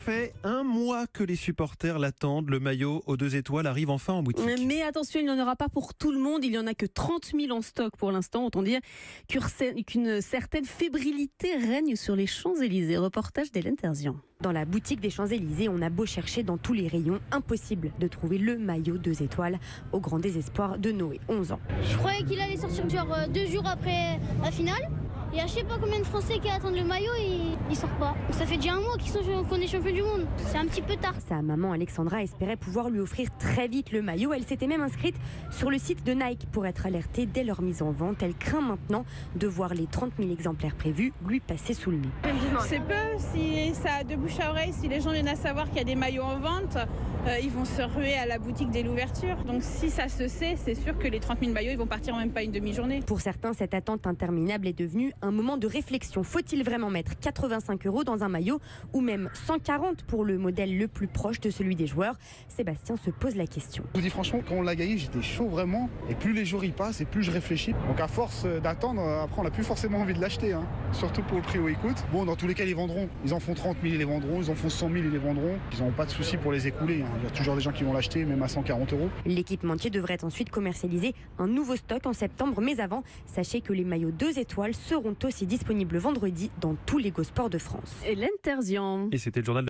fait un mois que les supporters l'attendent. Le maillot aux 2 étoiles arrive enfin en boutique. Mais attention, il n'y en aura pas pour tout le monde. Il n'y en a que 30 000 en stock pour l'instant. Autant dire qu'une certaine fébrilité règne sur les Champs-Élysées. Reportage d'Hélène Terzian. Dans la boutique des Champs-Élysées, on a beau chercher dans tous les rayons, impossible de trouver le maillot 2 étoiles, au grand désespoir de Noé, 11 ans. Je croyais qu'il allait sortir genre 2 jours après la finale. Et je sais pas combien de Français qui attendent le maillot et il sort pas. Ça fait déjà un mois qu'on est champion du monde. C'est un petit peu tard. Sa maman Alexandra espérait pouvoir lui offrir très vite le maillot. Elle s'était même inscrite sur le site de Nike pour être alertée dès leur mise en vente. Elle craint maintenant de voir les 30 000 exemplaires prévus lui passer sous le nez. C'est peu si ça a de bouche à oreille, si les gens viennent à savoir qu'il y a des maillots en vente, ils vont se ruer à la boutique dès l'ouverture. Donc si ça se sait, c'est sûr que les 30 000 maillots ils vont partir en même pas une demi-journée. Pour certains, cette attente interminable est devenue un moment de réflexion. Faut-il vraiment mettre 85 € dans un maillot ou même 140 pour le modèle le plus proche de celui des joueurs? Sébastien se pose la question. Je vous dis franchement, quand on l'a gagné, j'étais chaud vraiment. Et plus les jours y passent et plus je réfléchis. Donc à force d'attendre, après on n'a plus forcément envie de l'acheter. Surtout pour le prix où il coûte. Bon, dans tous les cas, ils les vendront. Ils en font 30 000, ils les vendront. Ils en font 100 000, ils les vendront. Ils n'auront pas de souci pour les écouler. Il y a toujours des gens qui vont l'acheter, même à 140 €. L'équipementier devrait ensuite commercialiser un nouveau stock en septembre. Mais avant, sachez que les maillots 2 étoiles seront aussi disponibles vendredi dans tous les Go Sports de France. Hélène Terzian. Et c'était le journal